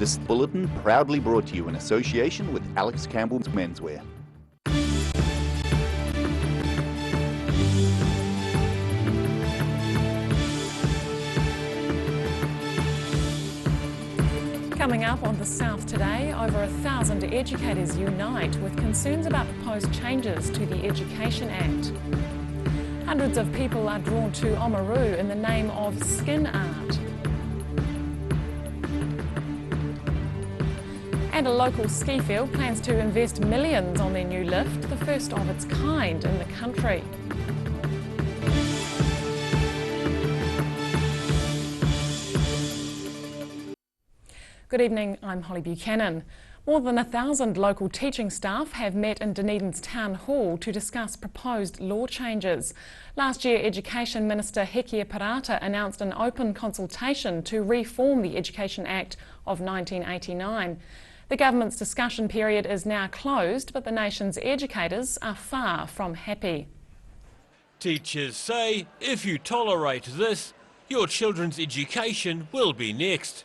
This bulletin proudly brought to you in association with Alex Campbell's Menswear. Coming up on the South today, over 1,000 educators unite with concerns about proposed changes to the Education Act. Hundreds of people are drawn to Oamaru in the name of skin art. And a local ski field plans to invest millions on their new lift, the first of its kind in the country. Good evening, I'm Holly Buchanan. More than 1,000 local teaching staff have met in Dunedin's Town Hall to discuss proposed law changes. Last year, Education Minister Hekia Parata announced an open consultation to reform the Education Act of 1989. The government's discussion period is now closed, but the nation's educators are far from happy. Teachers say if you tolerate this, your children's education will be next.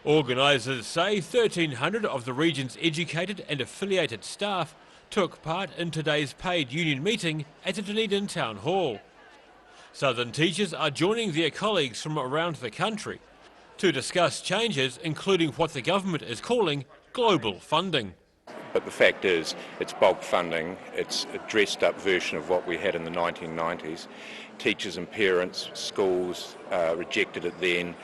Organisers say 1,300 of the region's educated and affiliated staff took part in today's paid union meeting at the Dunedin Town Hall. Southern teachers are joining their colleagues from around the country to discuss changes, including what the government is calling global funding. But the fact is, it's bulk funding, it's a dressed up version of what we had in the 1990s. Teachers and parents, schools rejected it then,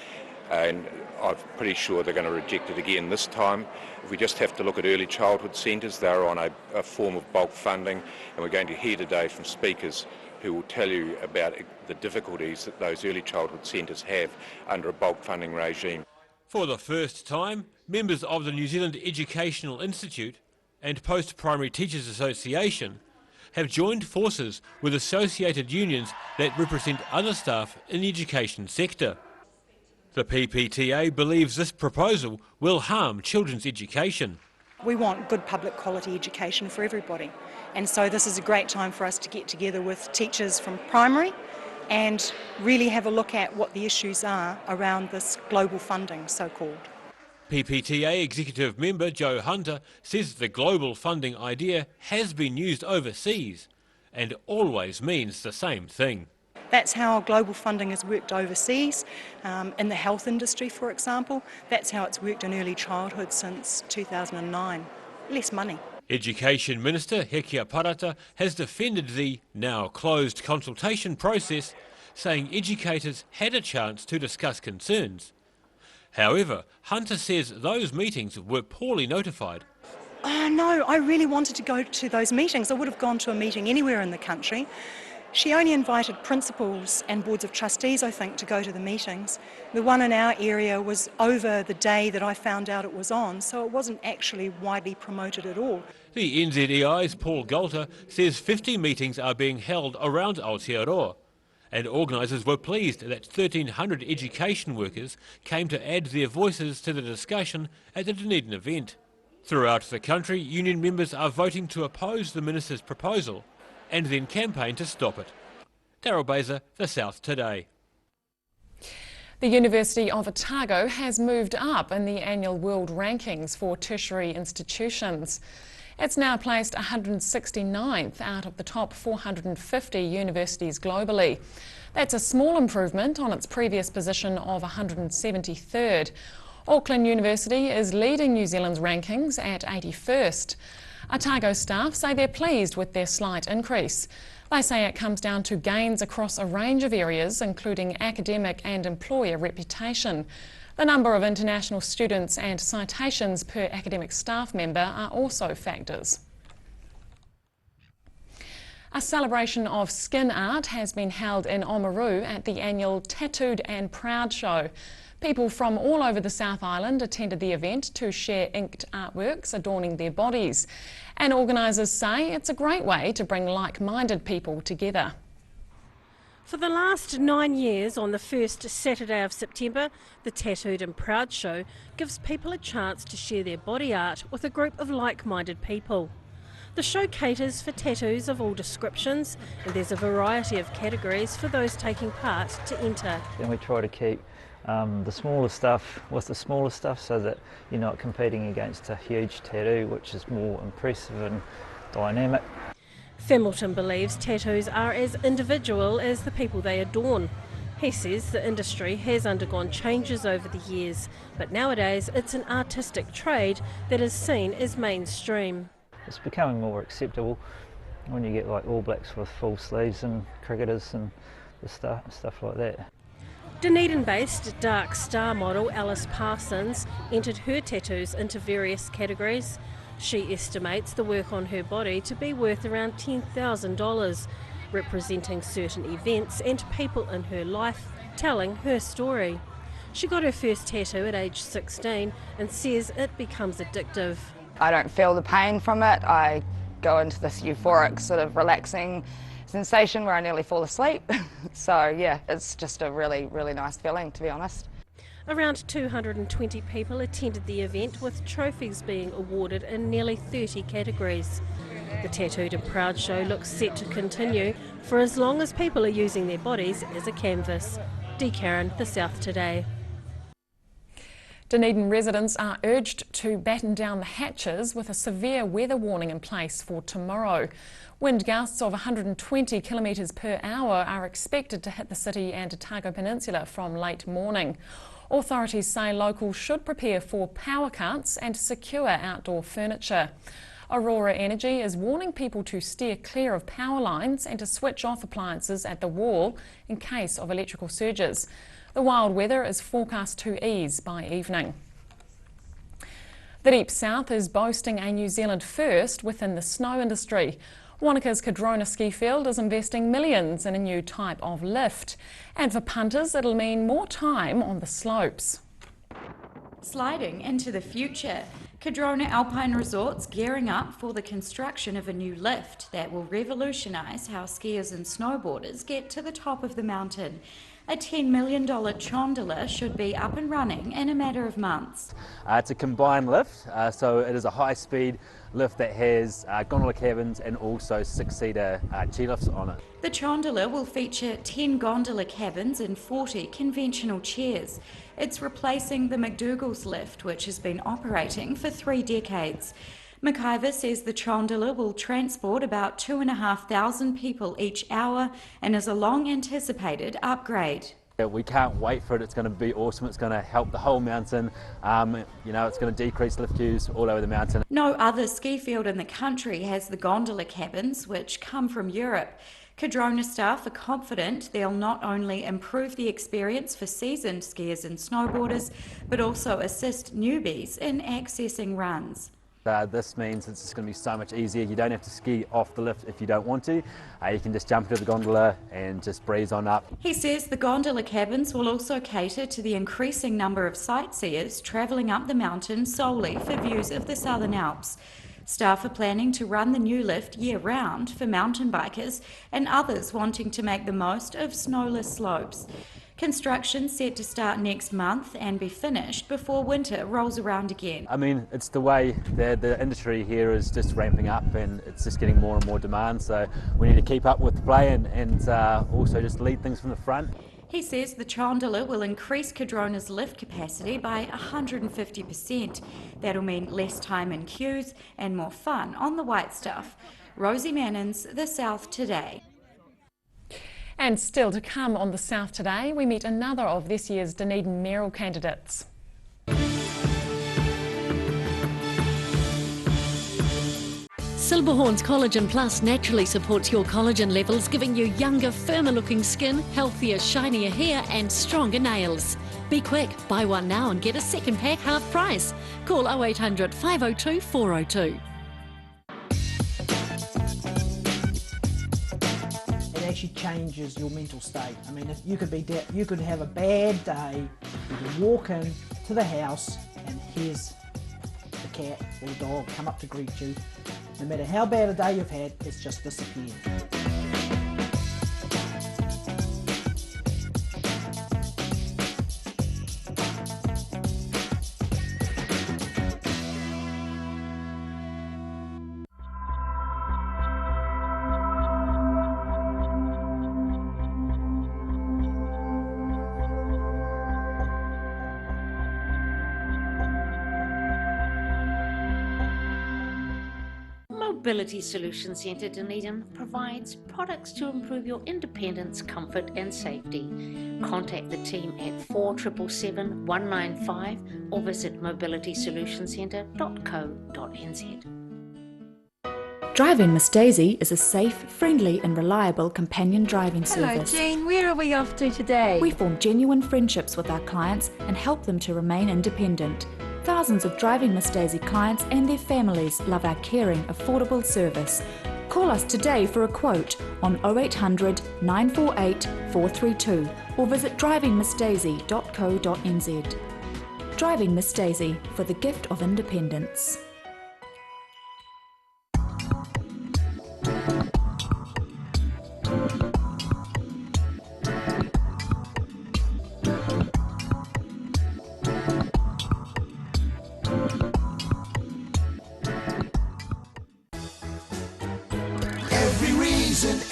and I'm pretty sure they're going to reject it again this time. If we just have to look at early childhood centres, they're on a form of bulk funding, and we're going to hear today from speakers who will tell you about the difficulties that those early childhood centres have under a bulk funding regime. For the first time, members of the New Zealand Educational Institute and Post-Primary Teachers Association have joined forces with associated unions that represent other staff in the education sector. The PPTA believes this proposal will harm children's education. We want good public quality education for everybody, and so this is a great time for us to get together with teachers from primary and really have a look at what the issues are around this global funding, so-called. PPTA Executive Member Joe Hunter says the global funding idea has been used overseas and always means the same thing. That's how global funding has worked overseas, in the health industry, for example. That's how it's worked in early childhood since 2009. Less money. Education Minister Hekia Parata has defended the now closed consultation process, saying educators had a chance to discuss concerns. However, Hunter says those meetings were poorly notified. No, I really wanted to go to those meetings. I would have gone to a meeting anywhere in the country. She only invited principals and boards of trustees, I think, to go to the meetings. The one in our area was over the day that I found out it was on, so it wasn't actually widely promoted at all. The NZEI's Paul Galter says 50 meetings are being held around Aotearoa, and organisers were pleased that 1,300 education workers came to add their voices to the discussion at the Dunedin event. Throughout the country, union members are voting to oppose the minister's proposal and then campaign to stop it. Daryl Baser, The South Today. The University of Otago has moved up in the annual world rankings for tertiary institutions. It's now placed 169th out of the top 450 universities globally. That's a small improvement on its previous position of 173rd. Auckland University is leading New Zealand's rankings at 81st. Otago staff say they're pleased with their slight increase. They say it comes down to gains across a range of areas, including academic and employer reputation. The number of international students and citations per academic staff member are also factors. A celebration of skin art has been held in Oamaru at the annual Tattooed and Proud show. People from all over the South Island attended the event to share inked artworks adorning their bodies. And organisers say it's a great way to bring like-minded people together. For the last 9 years, on the first Saturday of September, the Tattooed and Proud show gives people a chance to share their body art with a group of like-minded people. The show caters for tattoos of all descriptions, and there's a variety of categories for those taking part to enter. And we try to keep the smaller stuff with the smaller stuff, so that you're not competing against a huge tattoo, which is more impressive and dynamic. Hamilton believes tattoos are as individual as the people they adorn. He says the industry has undergone changes over the years, but nowadays it's an artistic trade that is seen as mainstream. It's becoming more acceptable when you get like All Blacks with full sleeves and cricketers and the stuff like that. Dunedin-based Dark Star model Alice Parsons entered her tattoos into various categories. She estimates the work on her body to be worth around $10,000, representing certain events and people in her life, telling her story. She got her first tattoo at age 16 and says it becomes addictive. I don't feel the pain from it. I go into this euphoric sort of relaxing sensation where I nearly fall asleep. So yeah, it's just a really, really nice feeling, to be honest. Around 220 people attended the event, with trophies being awarded in nearly 30 categories. The Tattooed and Proud show looks set to continue for as long as people are using their bodies as a canvas. Dee Karen, The South Today. Dunedin residents are urged to batten down the hatches with a severe weather warning in place for tomorrow. Wind gusts of 120 kilometres per hour are expected to hit the city and Otago Peninsula from late morning. Authorities say locals should prepare for power cuts and secure outdoor furniture. Aurora Energy is warning people to steer clear of power lines and to switch off appliances at the wall in case of electrical surges. The wild weather is forecast to ease by evening. The Deep South is boasting a New Zealand first within the snow industry. Wanaka's Cadrona ski field is investing millions in a new type of lift. And for punters, it'll mean more time on the slopes. Sliding into the future, Cadrona Alpine Resorts gearing up for the construction of a new lift that will revolutionise how skiers and snowboarders get to the top of the mountain. A $10 million chondola should be up and running in a matter of months. It's a combined lift, so it is a high-speed lift that has gondola cabins and also 6-seater chair-lifts on it. The chondola will feature 10 gondola cabins and 40 conventional chairs. It's replacing the McDougall's lift, which has been operating for 3 decades. McIver says the chondola will transport about 2,500 people each hour and is a long-anticipated upgrade. We can't wait for it. It's going to be awesome. It's going to help the whole mountain. It's going to decrease lift queues all over the mountain. No other ski field in the country has the gondola cabins, which come from Europe. Cadrona staff are confident they'll not only improve the experience for seasoned skiers and snowboarders, but also assist newbies in accessing runs. This means it's just going to be so much easier. You don't have to ski off the lift if you don't want to. You can just jump into the gondola and just breeze on up. He says the gondola cabins will also cater to the increasing number of sightseers travelling up the mountain solely for views of the Southern Alps. Staff are planning to run the new lift year-round for mountain bikers and others wanting to make the most of snowless slopes. Construction set to start next month and be finished before winter rolls around again. I mean, it's the way the industry here is just ramping up, and it's just getting more and more demand, so we need to keep up with the play and also just lead things from the front. He says the chondola will increase Cadrona's lift capacity by 150%. That'll mean less time in queues and more fun on the white stuff. Rosie Mannins, The South Today. And still to come on The South Today, we meet another of this year's Dunedin mayoral candidates. Silverhorns Collagen Plus naturally supports your collagen levels, giving you younger, firmer looking skin, healthier, shinier hair and stronger nails. Be quick, buy one now and get a second pack half price. Call 0800 502 402. Actually changes your mental state. I mean, if you could have a bad day, you can walk in to the house and here's the cat or the dog come up to greet you. No matter how bad a day you've had, it's just disappeared. Mobility Solutions Centre Dunedin provides products to improve your independence, comfort and safety. Contact the team at 4777 195 or visit mobilitysolutioncentre.co.nz. Driving Miss Daisy is a safe, friendly and reliable companion driving service. Hello Jean, where are we off to today? We form genuine friendships with our clients and help them to remain independent. Thousands of Driving Miss Daisy clients and their families love our caring, affordable service. Call us today for a quote on 0800 948 432 or visit drivingmissdaisy.co.nz. Driving Miss Daisy, for the gift of independence.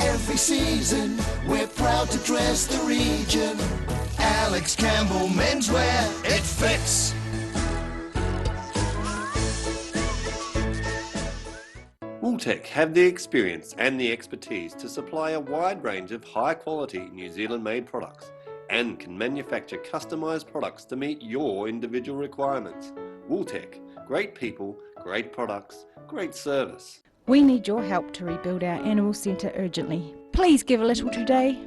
Every season, we're proud to dress the region. Alex Campbell Menswear, it fits. Wooltech have the experience and the expertise to supply a wide range of high-quality New Zealand-made products and can manufacture customised products to meet your individual requirements. Wooltech, great people, great products, great service. We need your help to rebuild our animal centre urgently. Please give a little today.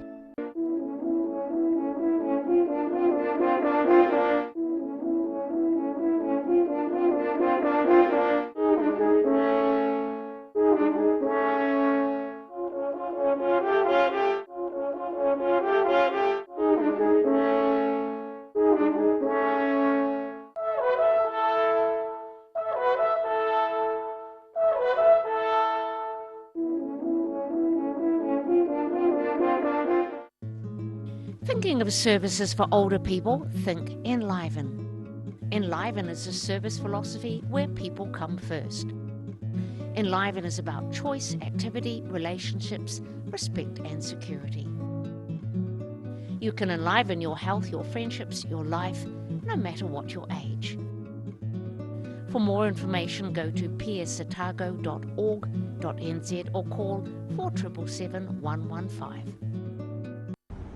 Thinking of services for older people? Think Enliven. Enliven is a service philosophy where people come first. Enliven is about choice, activity, relationships, respect and security. You can enliven your health, your friendships, your life, no matter what your age. For more information, go to psotago.org.nz or call 4777 115.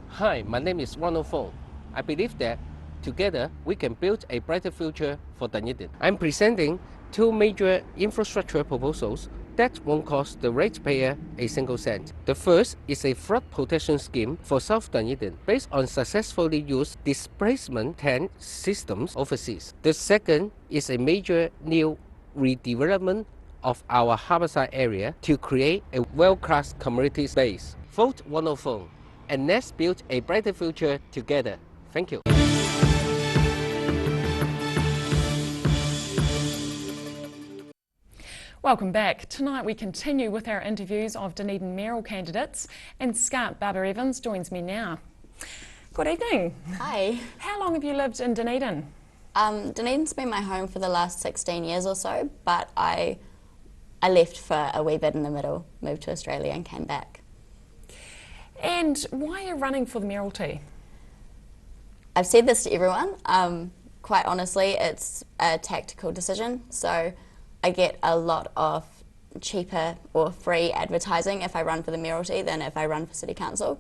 Hi, my name is Ronald Fong. I believe that together we can build a brighter future for Dunedin. I'm presenting two major infrastructure proposals that won't cost the ratepayer a single cent. The first is a flood protection scheme for South Dunedin based on successfully used displacement tent systems overseas. The second is a major new redevelopment of our harborside area to create a world-class community space. Vote Ronald Fong, and let's build a brighter future together. Thank you. Welcome back. Tonight we continue with our interviews of Dunedin mayoral candidates, and Scarp Barber-Evans joins me now. Good evening. Hi. How long have you lived in Dunedin? Dunedin's been my home for the last 16 years or so, but I left for a wee bit in the middle, moved to Australia and came back. And why are you running for the mayoralty? I've said this to everyone. Quite honestly, it's a tactical decision. So I get a lot of cheaper or free advertising if I run for the mayoralty than if I run for city council.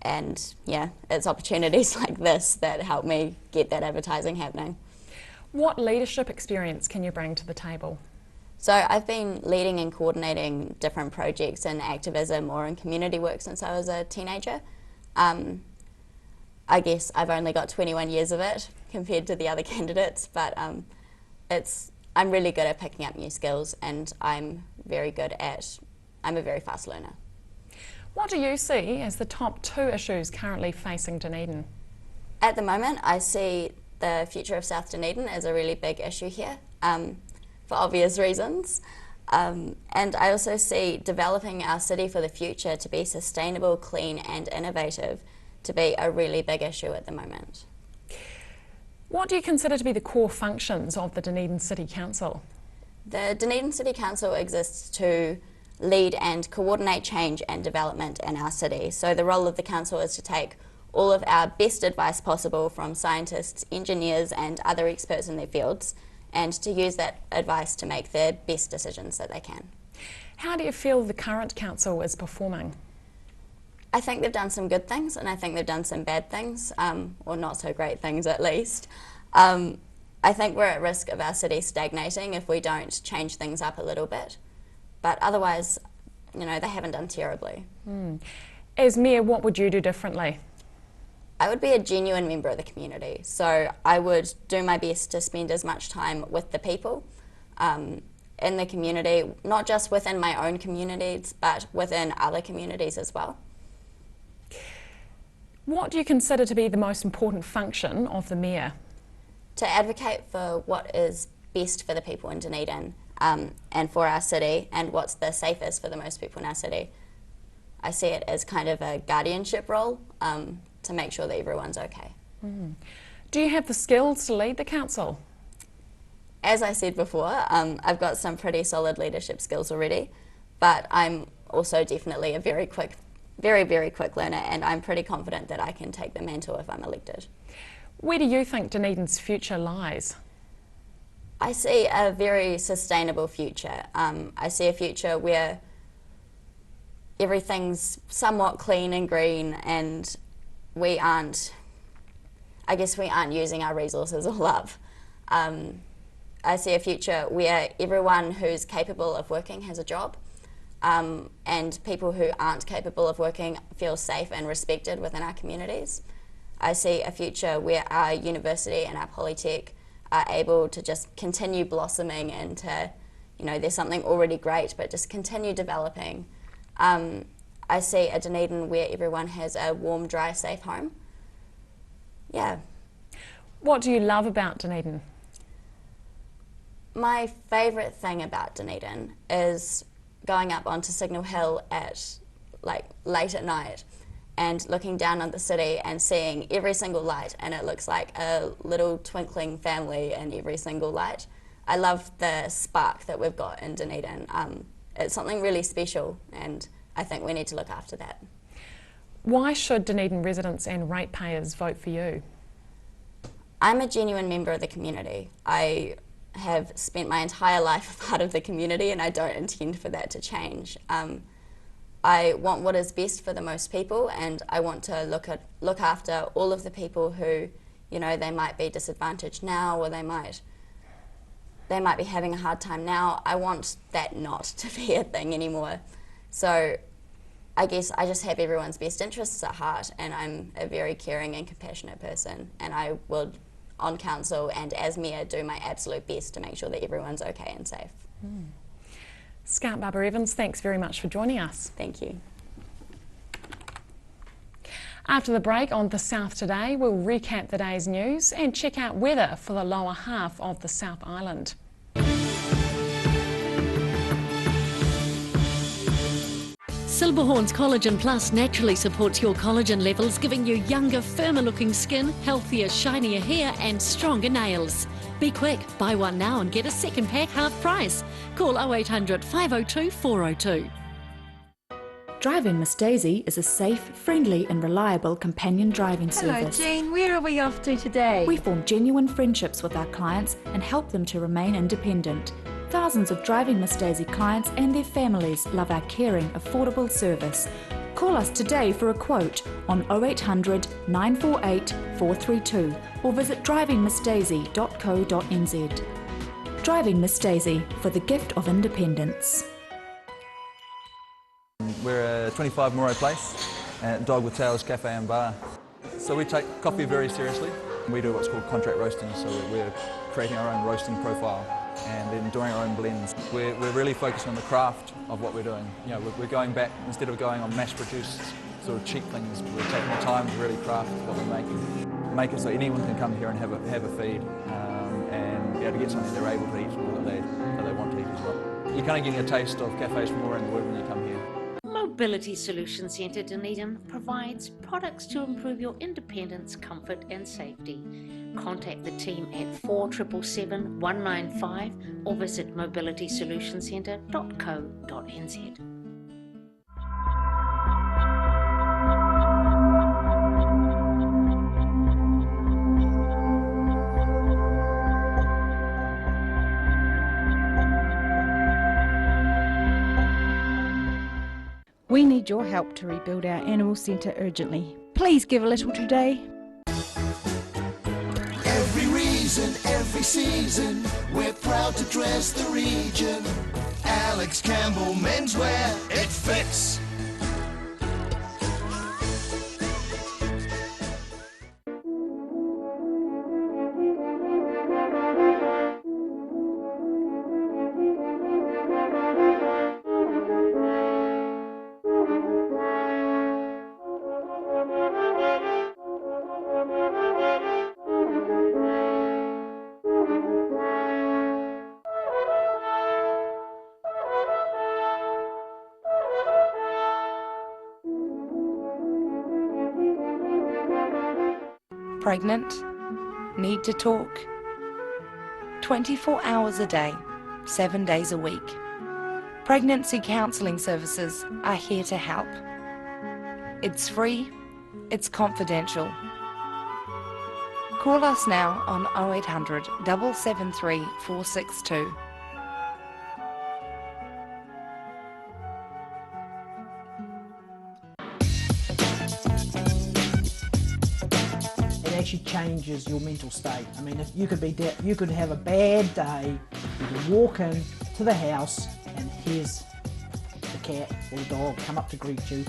And yeah, it's opportunities like this that help me get that advertising happening. What leadership experience can you bring to the table? So I've been leading and coordinating different projects in activism or in community work since I was a teenager. I guess I've only got 21 years of it compared to the other candidates, but I'm really good at picking up new skills, and I'm a very fast learner. What do you see as the top two issues currently facing Dunedin? At the moment, I see the future of South Dunedin as a really big issue here. For obvious reasons. And I also see developing our city for the future to be sustainable, clean and innovative to be a really big issue at the moment. What do you consider to be the core functions of the Dunedin City Council? The Dunedin City Council exists to lead and coordinate change and development in our city. So the role of the council is to take all of our best advice possible from scientists, engineers and other experts in their fields, and to use that advice to make the best decisions that they can. How do you feel the current council is performing? I think they've done some good things, and I think they've done some bad things, or not so great things at least. I think we're at risk of our city stagnating if we don't change things up a little bit. But otherwise, you know, they haven't done terribly. As Mayor, what would you do differently? I would be a genuine member of the community. So I would do my best to spend as much time with the people in the community, not just within my own communities, but within other communities as well. What do you consider to be the most important function of the Mayor? To advocate for what is best for the people in Dunedin and for our city, and what's the safest for the most people in our city. I see it as kind of a guardianship role to make sure that everyone's okay. Do you have the skills to lead the council? As I said before, I've got some pretty solid leadership skills already, but I'm also definitely a very quick learner, and I'm pretty confident that I can take the mantle if I'm elected. Where do you think Dunedin's future lies? I see a very sustainable future. I see a future where everything's somewhat clean and green, and we aren't using our resources all up. I see a future where everyone who's capable of working has a job, and people who aren't capable of working feel safe and respected within our communities. I see a future where our university and our polytech are able to just continue blossoming into, you know, there's something already great, but just continue developing. I see a Dunedin where everyone has a warm, dry, safe home. Yeah. What do you love about Dunedin? My favourite thing about Dunedin is going up onto Signal Hill at late at night and looking down on the city and seeing every single light, and it looks like a little twinkling family in every single light. I love the spark that we've got in Dunedin. It's something really special, and I think we need to look after that. Why should Dunedin residents and ratepayers vote for you? I'm a genuine member of the community. I have spent my entire life a part of the community, and I don't intend for that to change. I want what is best for the most people, and I want to look after all of the people who, you know, they might be disadvantaged now, or they might be having a hard time now. I want that not to be a thing anymore. So I guess I just have everyone's best interests at heart, and I'm a very caring and compassionate person, and I will, on council and as Mayor, do my absolute best to make sure that everyone's okay and safe. Scout Barbara Evans, thanks very much for joining us. Thank you. After the break on The South Today, we'll recap the day's news and check out weather for the lower half of the South Island. Silberhorn's Collagen Plus naturally supports your collagen levels, giving you younger, firmer looking skin, healthier, shinier hair and stronger nails. Be quick, buy one now and get a second pack half price. Call 0800 502 402. Driving Miss Daisy is a safe, friendly and reliable companion driving service. Hello Jean, where are we off to today? We form genuine friendships with our clients and help them to remain independent. Thousands of Driving Miss Daisy clients and their families love our caring, affordable service. Call us today for a quote on 0800 948 432 or visit drivingmissdaisy.co.nz. Driving Miss Daisy, for the gift of independence. We're a 25 Moreau Place at Dog with Tails Cafe and Bar. So we take coffee very seriously. We do what's called contract roasting, so we're creating our own roasting profile and then doing our own blends. We're really focused on the craft of what we're doing. You know, we're going back, instead of going on mass-produced sort of cheap things, we're taking the time to really craft what we're making. Make it so anyone can come here and have a feed and be able to get something they're able to eat or that they want to eat as well. You're kind of getting a taste of cafes from all around the world when you come here. Mobility Solutions Centre Dunedin provides products to improve your independence, comfort and safety. Contact the team at 4777 195 or visit mobilitysolutioncentre.co.nz. We need your help to rebuild our animal centre urgently. Please give a little today. Every reason, every season, we're proud to dress the region. Alex Campbell Menswear, it fits. Pregnant? Need to talk? 24 hours a day, 7 days a week. Pregnancy counselling services are here to help. It's free, it's confidential. Call us now on 0800 773 462. It actually changes your mental state. I mean, if you could have a bad day, you could walk in to the house and here's the cat or the dog come up to greet you.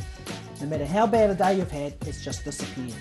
No matter how bad a day you've had, it's just disappeared.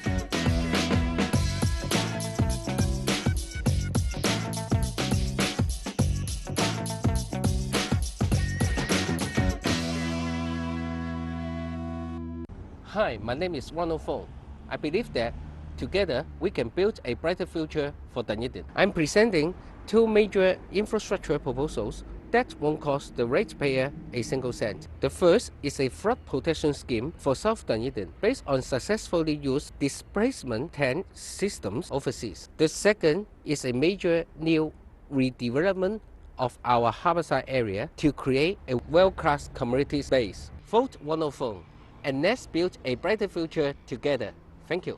Hi, my name is 104. I believe that together we can build a brighter future for Dunedin. I'm presenting two major infrastructure proposals that won't cost the ratepayer a single cent. The first is a flood protection scheme for South Dunedin based on successfully used displacement tent systems overseas. The second is a major new redevelopment of our harborside area to create a world-class community space. Vote 104 and let's build a brighter future together. Thank you.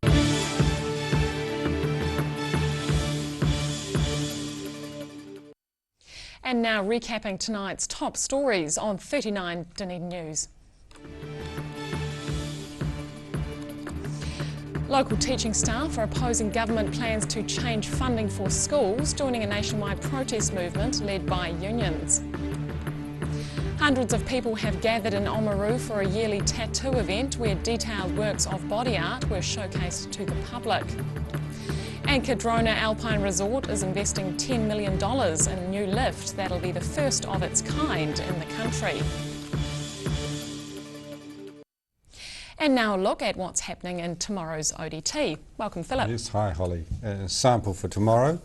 And now recapping tonight's top stories on 39 Dunedin News. Local teaching staff are opposing government plans to change funding for schools, joining a nationwide protest movement led by unions. Hundreds of people have gathered in Oamaru for a yearly tattoo event where detailed works of body art were showcased to the public. And Cadrona Alpine Resort is investing $10 million in a new lift that'll be the first of its kind in the country. And now a look at what's happening in tomorrow's ODT. Welcome, Philip. Yes, hi Holly. Sample for tomorrow,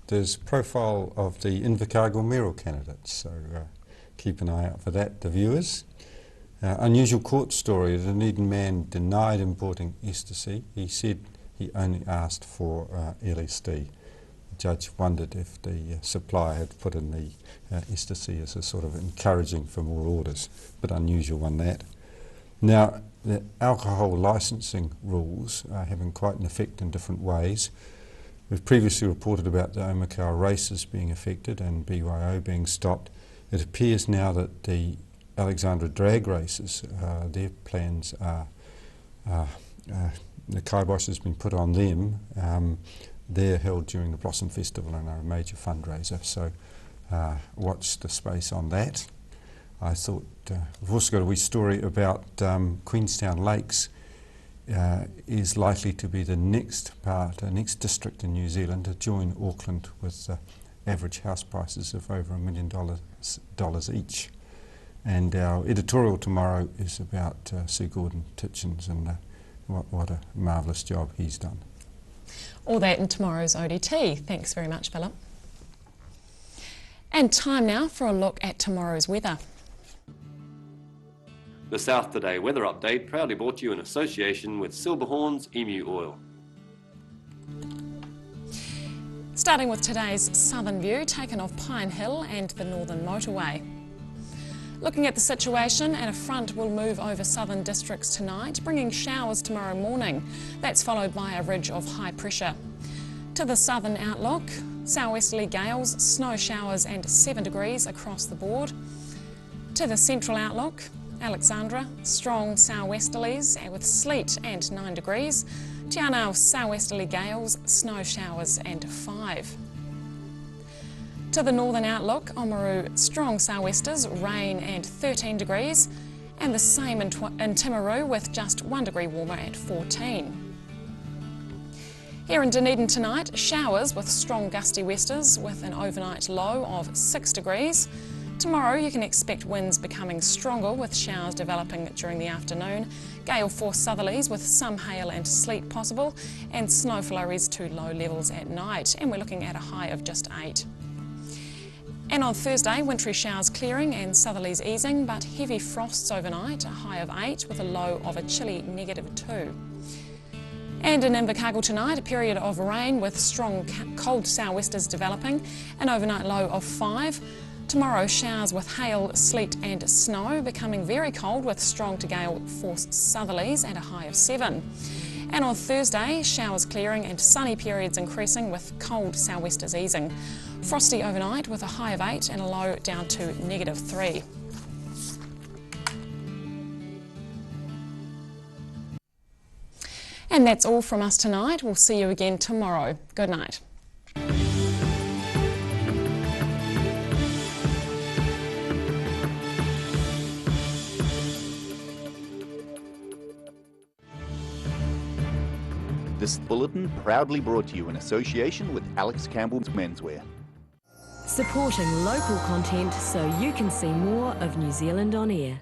there's profile of the Invercargill mayoral candidates, so keep an eye out for that, the viewers. Unusual court story, the Dunedin man denied importing ecstasy. He said he only asked for LSD. The judge wondered if the supplier had put in the ecstasy as a sort of encouraging for more orders, but unusual one that. Now, the alcohol licensing rules are having quite an effect in different ways. We've previously reported about the Otago races being affected and BYO being stopped. It appears now that the Alexandra drag races, their plans are, the kibosh has been put on them. They're held during the Blossom Festival and are a major fundraiser, so watch the space on that. I thought, we've also got a wee story about Queenstown Lakes is likely to be the next next district in New Zealand to join Auckland with average house prices of over $1 million each. And our editorial tomorrow is about Sir Gordon Titchens and what a marvellous job he's done. All that in tomorrow's ODT. Thanks very much, Philip. And time now for a look at tomorrow's weather. The South Today weather update proudly brought to you in association with Silverhorn's Emu Oil. Starting with today's southern view taken off Pine Hill and the Northern Motorway. Looking at the situation, and a front will move over southern districts tonight, bringing showers tomorrow morning. That's followed by a ridge of high pressure. To the southern outlook, southwesterly gales, snow showers and 7 degrees across the board. To the central outlook, Alexandra, strong sou'westerlies with sleet and 9 degrees. Te Anau, sou'westerly gales, snow showers and 5. To the northern outlook, Oamaru, strong sou'westers, rain and 13 degrees. And the same in Timaru with just 1 degree warmer at 14. Here in Dunedin tonight, showers with strong gusty westers with an overnight low of 6 degrees. Tomorrow you can expect winds becoming stronger with showers developing during the afternoon, gale force southerlies with some hail and sleet possible, and snow flurries to low levels at night, and we're looking at a high of just 8. And on Thursday, wintry showers clearing and southerlies easing, but heavy frosts overnight, a high of 8 with a low of a chilly -2. And in Invercargill tonight, a period of rain with strong cold sou'westers developing, an overnight low of 5. Tomorrow, showers with hail, sleet and snow, becoming very cold with strong to gale force southerlies and a high of 7. And on Thursday, showers clearing and sunny periods increasing with cold sou'westers easing. Frosty overnight with a high of 8 and a low down to -3. And that's all from us tonight. We'll see you again tomorrow. Good night. This bulletin proudly brought to you in association with Alex Campbell's Menswear. Supporting local content so you can see more of New Zealand on air.